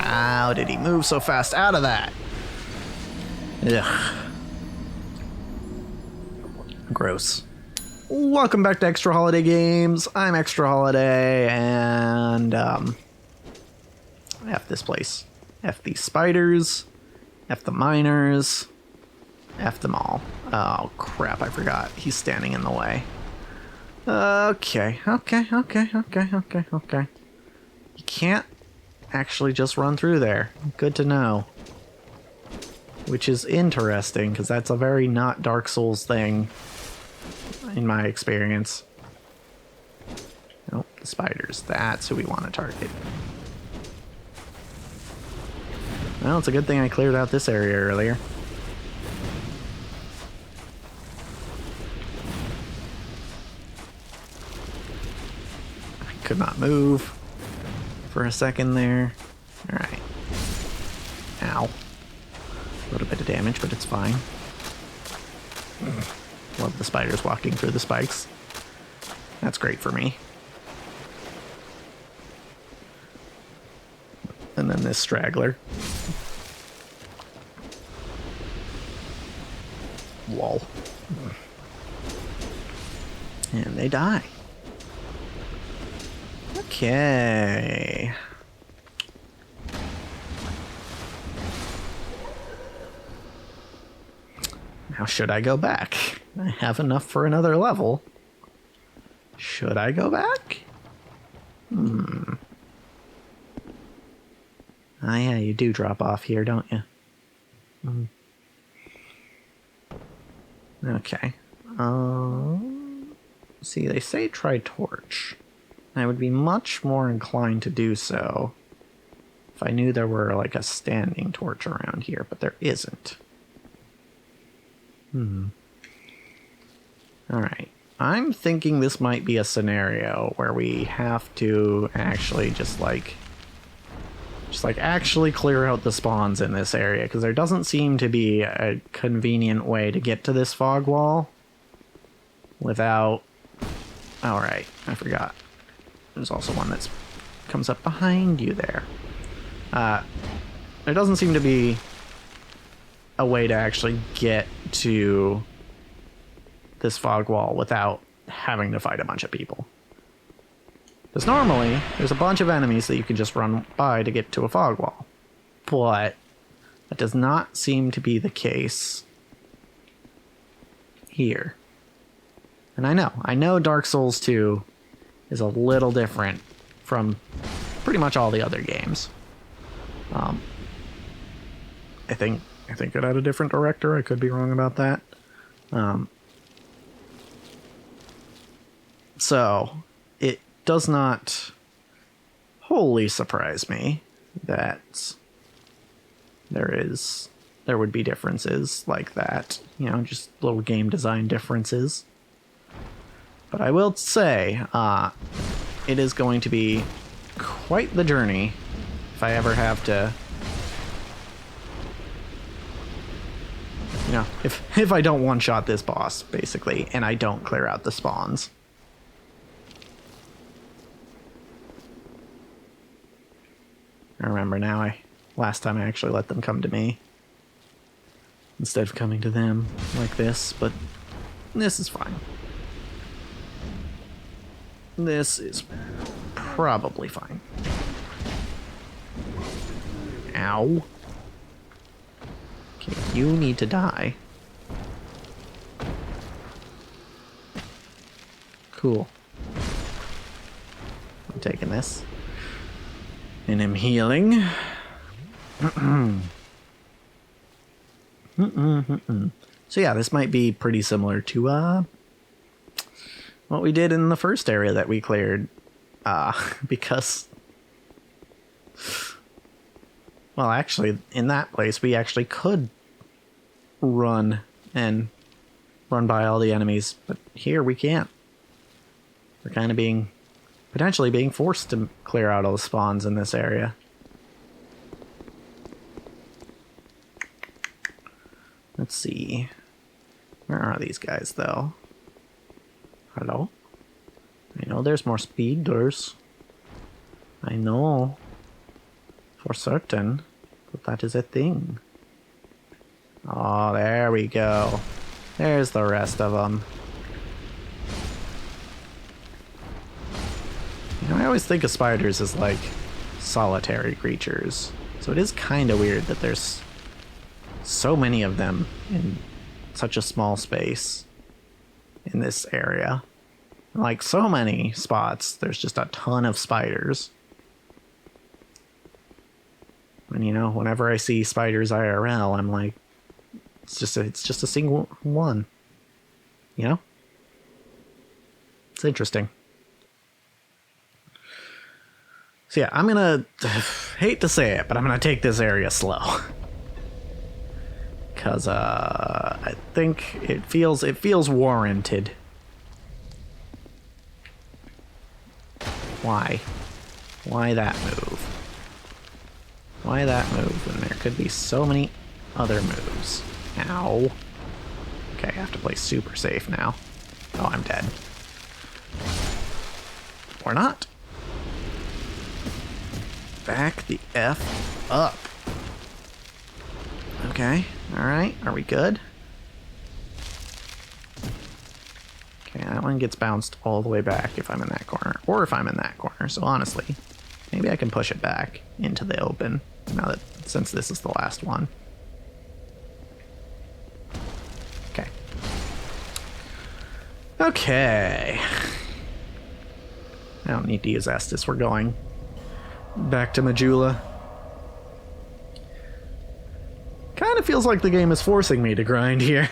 How did he move so fast out of that? Ugh. Gross. Welcome back to Extra Holiday Games. I'm Extra Holiday, and F this place. F these spiders. F the miners. F them all. Oh crap, I forgot. He's standing in the way. Okay. You can't actually just run through there. Good to know. Which is interesting, because that's a very not Dark Souls thing, in my experience. Nope, the spiders. That's who we want to target. Well, it's a good thing I cleared out this area earlier. I could not move for a second there. Alright. Ow. A little bit of damage, but it's fine. Love the spiders walking through the spikes. That's great for me. And then this straggler. Wall. And they die. Okay. Now, should I go back? I have enough for another level. Should I go back? Ah, yeah, you do drop off here, don't you? Okay. See, they say try torch. I would be much more inclined to do so if I knew there were, like, a standing torch around here, but there isn't. Alright. I'm thinking this might be a scenario where we have to actually just actually clear out the spawns in this area, because there doesn't seem to be a convenient way to get to this fog wall without... Alright, I forgot. There's also one that comes up behind you there. There doesn't seem to be a way to actually get to this fog wall without having to fight a bunch of people. Because normally, there's a bunch of enemies that you can just run by to get to a fog wall. But that does not seem to be the case here. And I know Dark Souls 2 is a little different from pretty much all the other games. I think it had a different director. I could be wrong about that. So, it does not wholly surprise me that there would be differences like that. You know, just little game design differences. But I will say, it is going to be quite the journey if I ever have to... You know, if I don't one-shot this boss, basically, and I don't clear out the spawns. I remember now, last time I actually let them come to me instead of coming to them like this, but this is fine. This is probably fine. Ow. Okay, you need to die. Cool. I'm taking this. And I'm healing. So yeah, this might be pretty similar to what we did in the first area that we cleared. Because... Well, actually, in that place, we actually could run by all the enemies, but here we can't. We're kind of potentially being forced to clear out all the spawns in this area. Let's see. Where are these guys, though? Hello? I know there's more speeders. I know. for certain, but that is a thing. Oh, there we go. There's the rest of them. You know, I always think of spiders as like solitary creatures, so it is kind of weird that there's so many of them in such a small space in this area. Like, so many spots, there's just a ton of spiders. And you know, whenever I see spiders IRL, I'm like, it's just a single one. You know? It's interesting. So yeah, I'm gonna, hate to say it, but I'm gonna take this area slow. Cause I think it feels warranted. Why? Why that move? Why that move when there could be so many other moves? Ow. Okay, I have to play super safe now. Oh, I'm dead. Or not. Back the F up. Okay, alright, are we good? Okay, that one gets bounced all the way back if I'm in that corner, or if I'm in that corner, so honestly, maybe I can push it back into the open, now that, since this is the last one. Okay. Okay. I don't need to use Estus, we're going back to Majula. Kind of feels like the game is forcing me to grind here.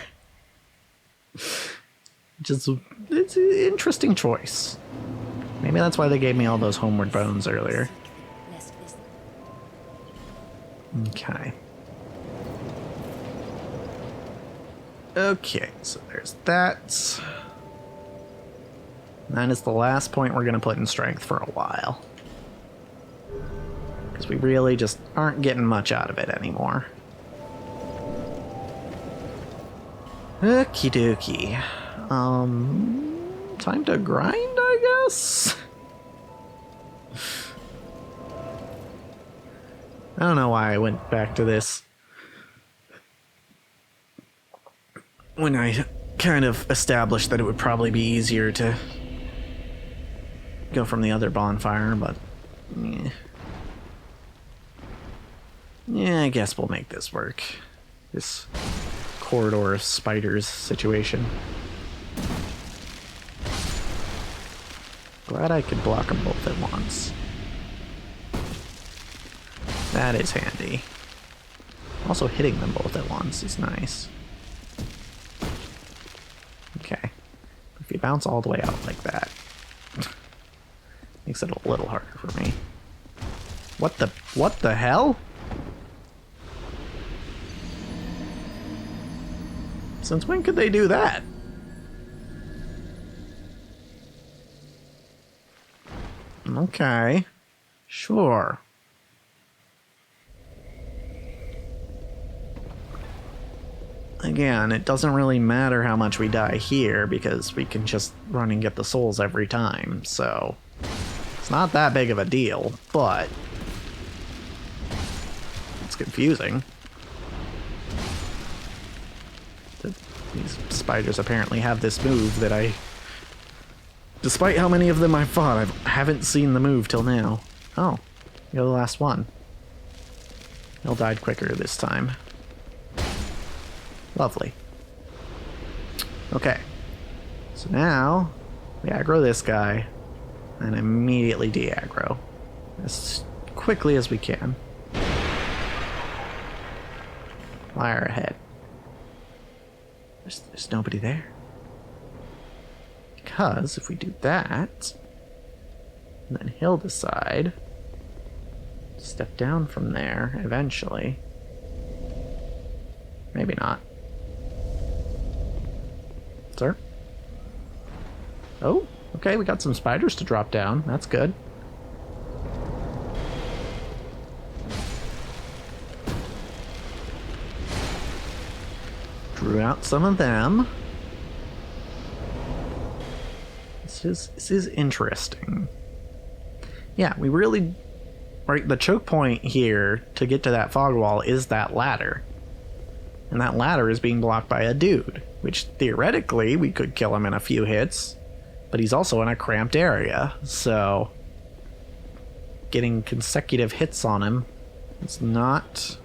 Just, it's an interesting choice. Maybe that's why they gave me all those homeward bones earlier. Okay. Okay, so there's that. That is the last point we're going to put in strength for a while. Because we really just aren't getting much out of it anymore. Okie dokie. Time to grind, I guess? I don't know why I went back to this when I kind of established that it would probably be easier to go from the other bonfire, but yeah, I guess we'll make this work. This corridor of spiders situation. Glad I could block them both at once. That is handy. Also, hitting them both at once is nice. Okay. If you bounce all the way out like that, makes it a little harder for me. What the hell? Since when could they do that? Okay. Sure. Again, it doesn't really matter how much we die here because we can just run and get the souls every time, so it's not that big of a deal, but it's confusing. These spiders apparently have this move that despite how many of them I've fought, I haven't seen the move till now. Oh, you're the last one. He'll died quicker this time. Lovely. Okay. So now, we aggro this guy, and immediately de-aggro. As quickly as we can. Fire ahead. There's nobody there. Because if we do that, and then he'll decide to step down from there eventually. Maybe not. Sir? Oh, okay, we got some spiders to drop down. That's good. Drew out some of them. This is interesting. Yeah, we really right, the choke point here to get to that fog wall is that ladder. And that ladder is being blocked by a dude, which theoretically we could kill him in a few hits, but he's also in a cramped area, so getting consecutive hits on him is not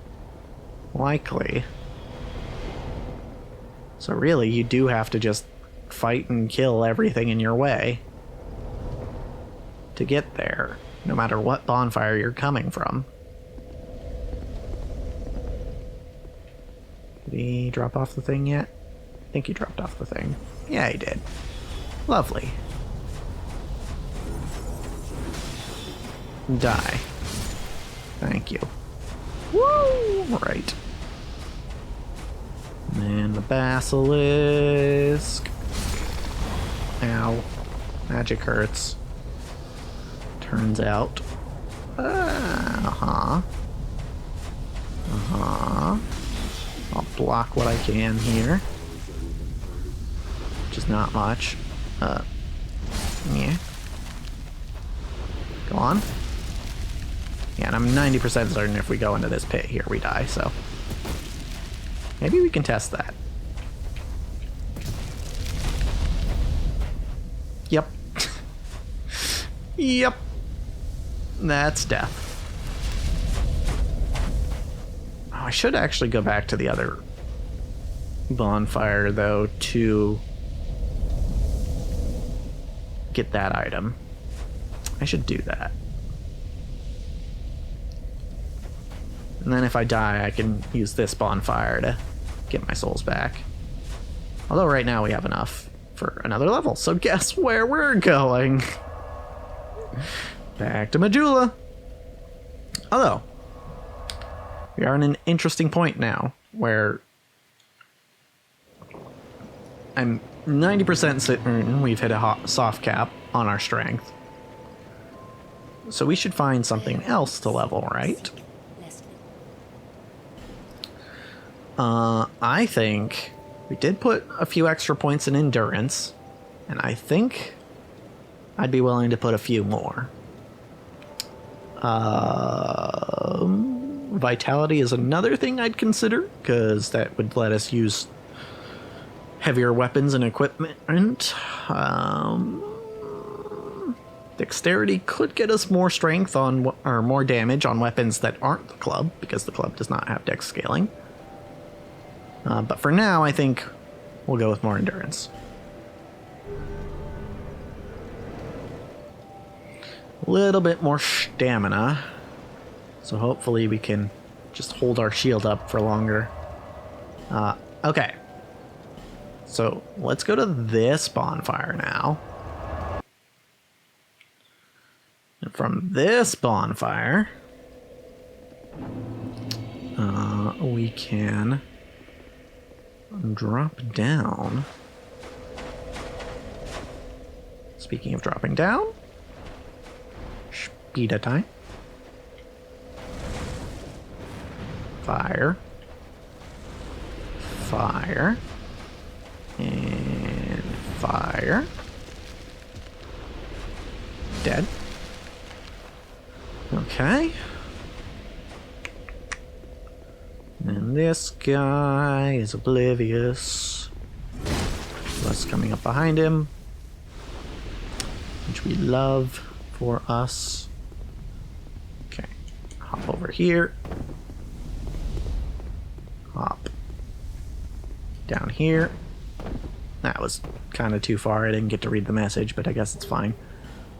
likely. So really, you do have to just fight and kill everything in your way to get there, no matter what bonfire you're coming from. Did he drop off the thing yet? I think he dropped off the thing. Yeah, he did. Lovely. Die. Thank you. Woo! Right. And the basilisk. Ow. Magic hurts. Turns out. Uh-huh. I'll block what I can here. Which is not much. Yeah. Go on. Yeah, and I'm 90% certain if we go into this pit here, we die, so maybe we can test that. Yep. Yep. That's death. Oh, I should actually go back to the other bonfire, though, to get that item. I should do that. And then if I die, I can use this bonfire to get my souls back. Although right now we have enough for another level. So guess where we're going? Back to Majula. Although, we are in an interesting point now where I'm 90% certain we've hit a soft cap on our strength. So we should find something else to level, right? I think we did put a few extra points in endurance, and I think I'd be willing to put a few more. Vitality is another thing I'd consider, because that would let us use heavier weapons and equipment. Dexterity could get us more strength on, or more damage on weapons that aren't the club, because the club does not have dex scaling. But for now, I think we'll go with more endurance. A little bit more stamina. So hopefully we can just hold our shield up for longer. Okay. So let's go to this bonfire now. And from this bonfire, we can drop down. Speaking of dropping down, speed time. Fire. Fire. And fire. Dead. Okay. And this guy is oblivious. Us coming up behind him, which we love for us. Okay. Hop over here. Hop down here. That was kind of too far. I didn't get to read the message, but I guess it's fine.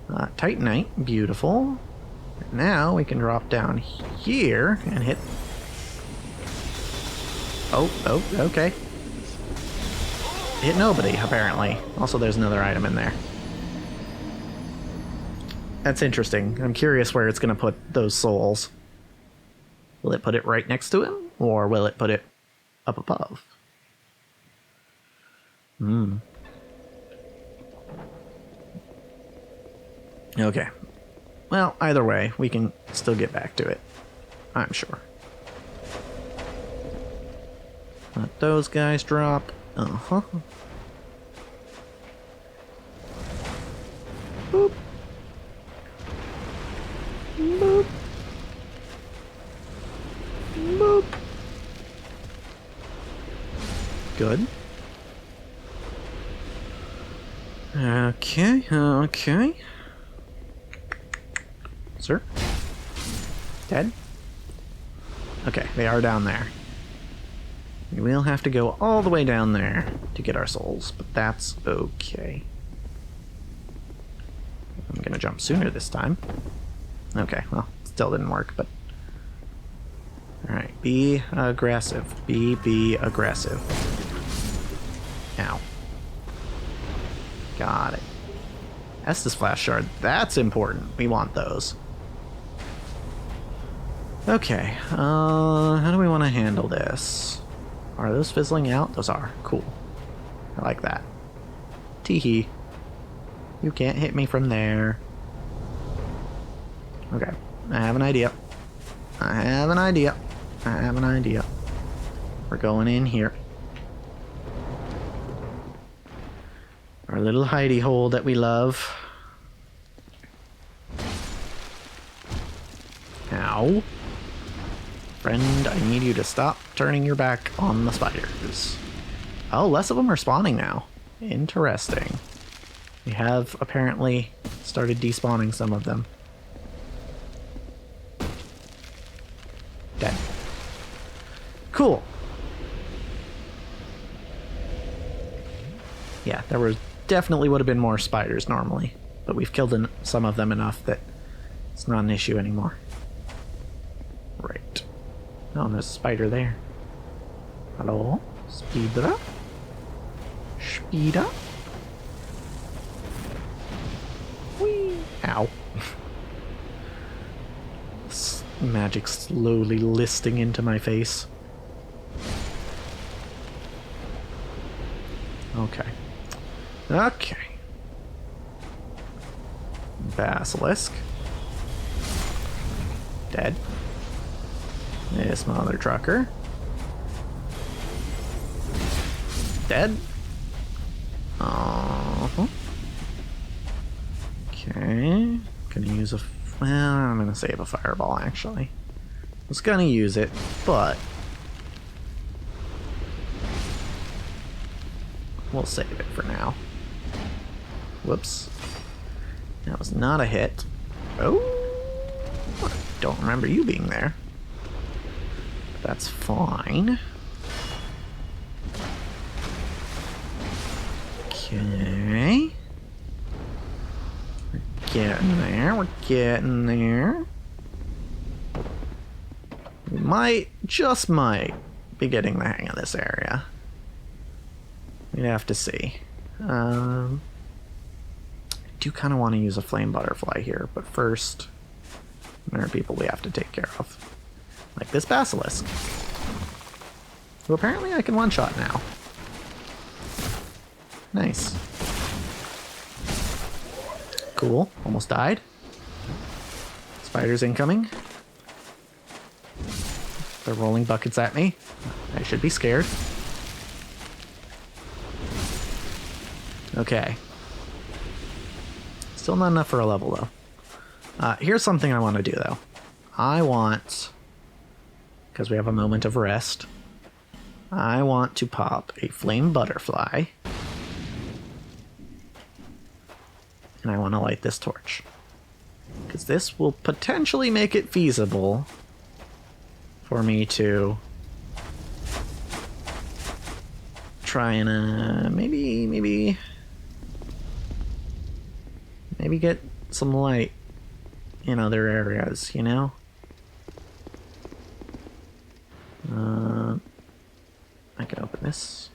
Titanite, beautiful. Now we can drop down here and hit. Oh, okay. Hit nobody, apparently. Also, there's another item in there. That's interesting. I'm curious where it's going to put those souls. Will it put it right next to him? Or will it put it up above? Okay. Well, either way, we can still get back to it. I'm sure. Let those guys drop. Uh-huh. Boop. Boop. Boop. Good. Okay, okay. Sir? Dead? Okay, they are down there. We will have to go all the way down there to get our souls, but that's okay. I'm gonna jump sooner this time. Okay, well, still didn't work, but... Alright, be aggressive. Be aggressive. Ow. Got it. Estus Flash Shard, that's important. We want those. Okay, how do we want to handle this? Are those fizzling out? Those are. Cool. I like that. Teehee. You can't hit me from there. Okay, I have an idea. I have an idea. We're going in here. Our little hidey hole that we love. Ow. Friend, I need you to stop turning your back on the spiders. Oh, less of them are spawning now. Interesting. We have apparently started despawning some of them. Dead. Cool. Yeah, there was definitely would have been more spiders normally, but we've killed some of them enough that it's not an issue anymore. Right. Oh, there's a spider there. Hello? Speedra? Speeda? Whee! Ow. Magic slowly listing into my face. Okay. Okay. Basilisk. Dead. This mother trucker. Dead. Okay. Gonna use a... Well, I'm gonna save a fireball, actually. I was gonna use it, but... we'll save it for now. Whoops. That was not a hit. Oh! I don't remember you being there. That's fine. Okay. We're getting there. We're getting there. We might, just might, be getting the hang of this area. We'd have to see. I do kind of want to use a flame butterfly here, but first, there are people we have to take care of. Like this basilisk, who apparently I can one-shot now. Nice. Cool. Almost died. Spiders incoming. They're rolling buckets at me. I should be scared. Okay. Still not enough for a level, though. Here's something I want to do, though. I want... because we have a moment of rest, I want to pop a flame butterfly. And I want to light this torch. Because this will potentially make it feasible for me to try and maybe get some light in other areas, you know? I can open this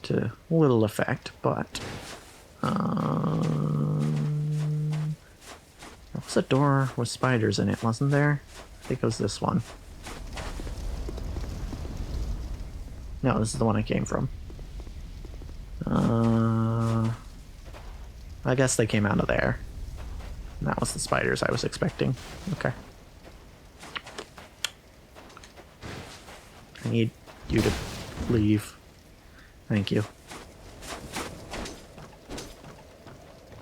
to little effect, but there was a door with spiders in it, wasn't there? I think it was this one. No, this is the one I came from. I guess they came out of there. And that was the spiders I was expecting. Okay. I need you to leave. Thank you.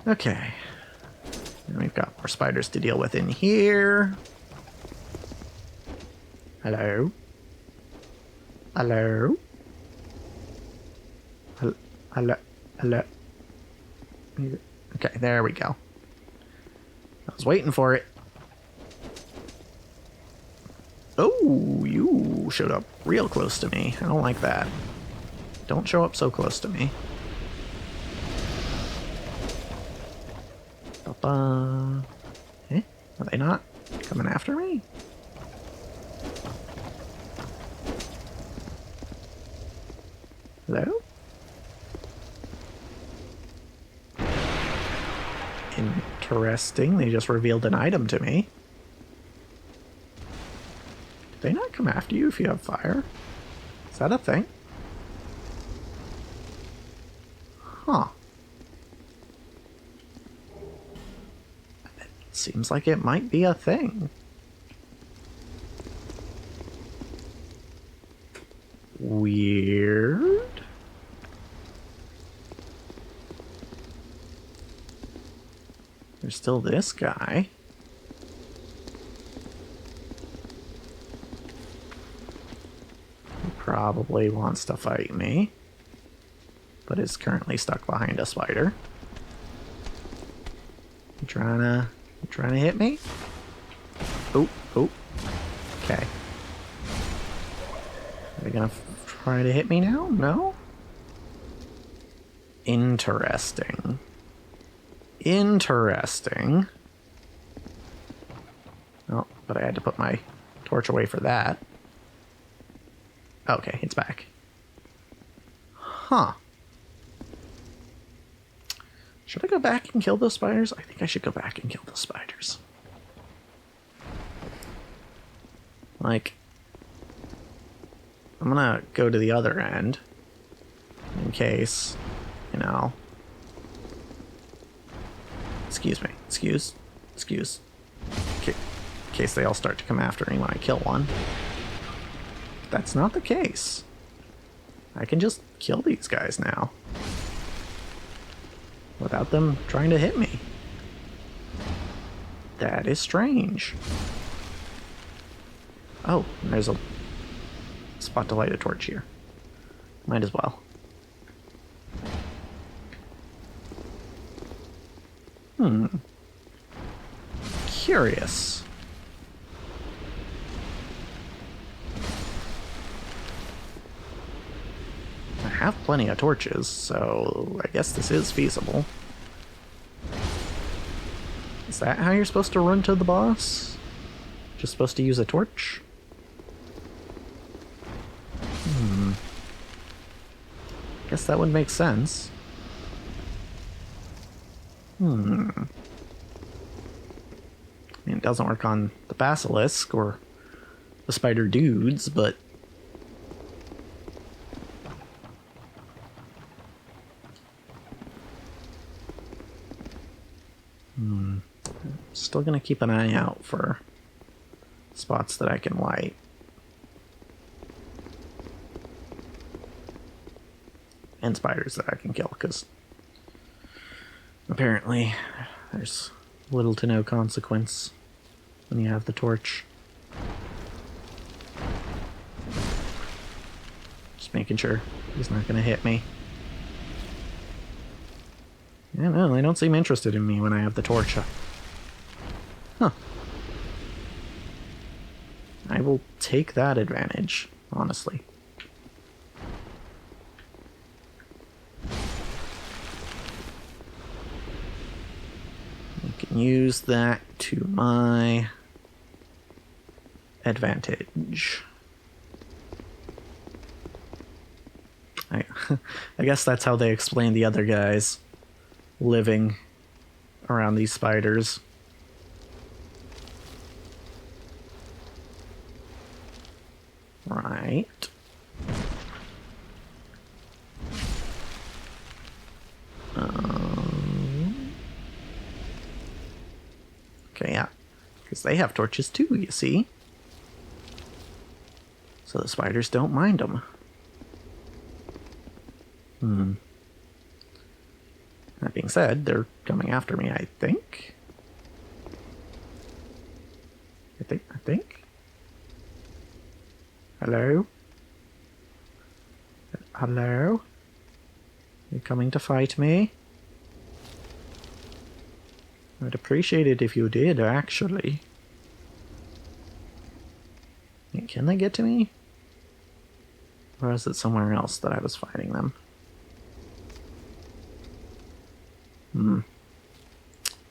Okay. And we've got more spiders to deal with in here. Hello? Hello? Hello? Hello? Okay, there we go. I was waiting for it. Oh, you showed up real close to me. I don't like that. Don't show up so close to me. Ba-ba. Eh? Are they not coming after me? Hello? Interesting. They just revealed an item to me. Did they not come after you if you have fire? Is that a thing? Huh. It seems like it might be a thing. Weird. There's still this guy. He probably wants to fight me, but is currently stuck behind a spider. You trying to hit me? Oh, oh. Okay. Are they gonna try to hit me now? No? Interesting. Interesting. Oh, but I had to put my torch away for that. Okay, it's back. Huh. Should I go back and kill those spiders? I think I should go back and kill those spiders. Like, I'm gonna go to the other end in case, you know. Excuse me. Excuse. In case they all start to come after me when I kill one. That's not the case. I can just kill these guys now. Without them trying to hit me. That is strange. Oh, and there's a spot to light a torch here. Might as well. Curious. I have plenty of torches, so I guess this is feasible. Is that how you're supposed to run to the boss? Just supposed to use a torch? Guess that would make sense. I mean, it doesn't work on the basilisk or the spider dudes, but... Still gonna keep an eye out for spots that I can light. And spiders that I can kill, because apparently there's little to no consequence when you have the torch. Just making sure he's not gonna hit me. Yeah, no, they don't seem interested in me when I have the torch. Huh. I will take that advantage, honestly. I can use that to my advantage. I guess that's how they explain the other guys living around these spiders. Right. Okay, yeah. Because they have torches too, you see. So the spiders don't mind them. That being said, they're coming after me, I think. I think. Hello? Hello? You coming to fight me? I'd appreciate it if you did, actually. Can they get to me? Or is it somewhere else that I was fighting them?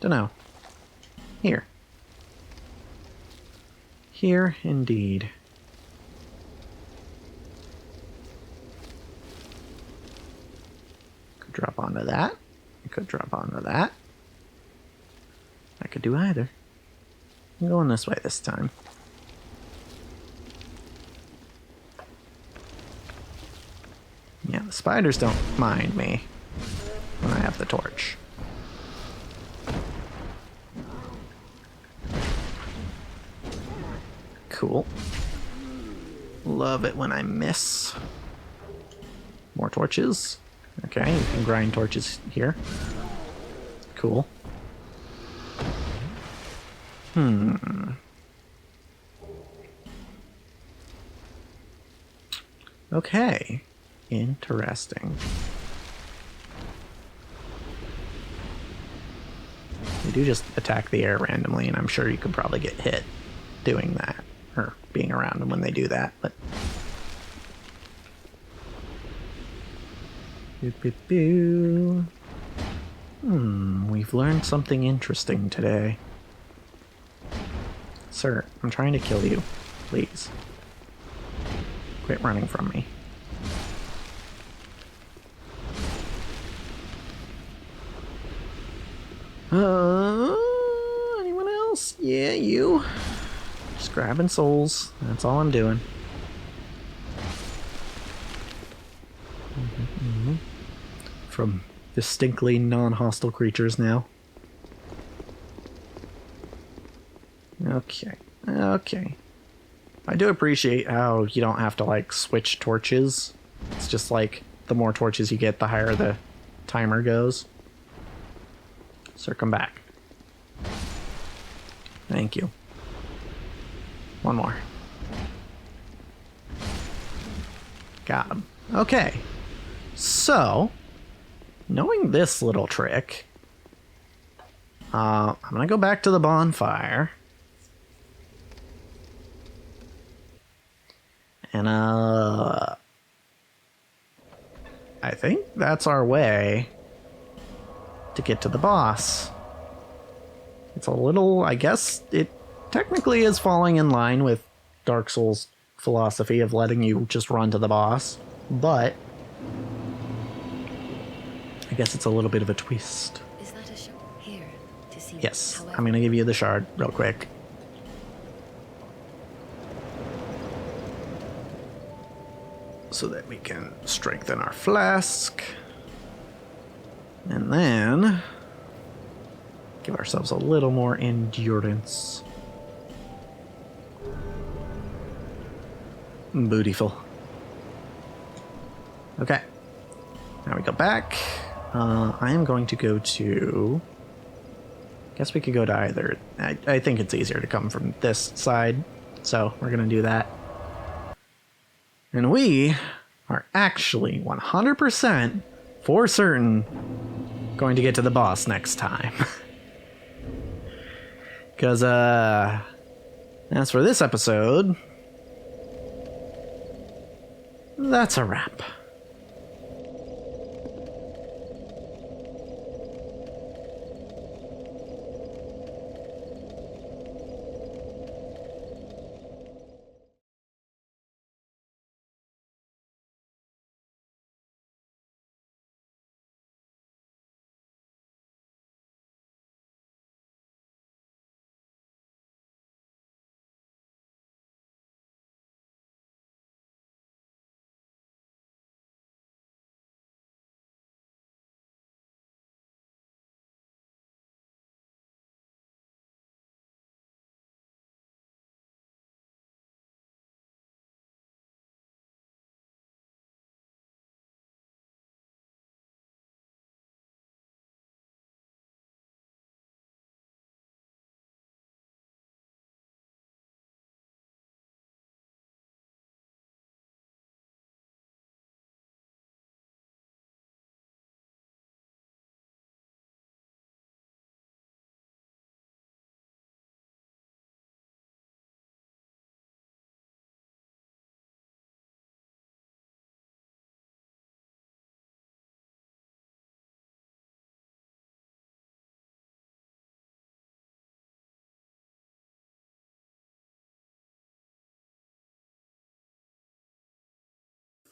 Dunno. Here. Here, indeed. Could drop onto that. I could drop onto that. I could do either. I'm going this way this time. Yeah, the spiders don't mind me when I have the torch. Cool. Love it when I miss. More torches. Okay, you can grind torches here. Cool. Okay. Interesting. They do just attack the air randomly, and I'm sure you could probably get hit doing that, or being around them when they do that, but... We've learned something interesting today. Sir, I'm trying to kill you. Please. Quit running from me. Anyone else? Yeah, you. Just grabbing souls. That's all I'm doing. From distinctly non-hostile creatures now. Okay. Okay. I do appreciate how you don't have to, like, switch torches. It's just like, the more torches you get, the higher the timer goes. Sir, come back. Thank you. One more. Got him. Okay. So, knowing this little trick, I'm gonna go back to the bonfire. And, I think that's our way to get to the boss. It's a little, I guess it technically is falling in line with Dark Souls' philosophy of letting you just run to the boss, but I guess it's a little bit of a twist. Is that a shard? Here to see. Yes, I'm gonna give you the shard real quick. So that we can strengthen our flask. And then give ourselves a little more endurance. Bootyful. Okay. Now we go back. I am going to go to... Guess we could go to either... I think it's easier to come from this side. So we're going to do that. And we are actually 100% for certain going to get to the boss next time. Because, as for this episode, that's a wrap.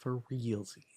for realsies.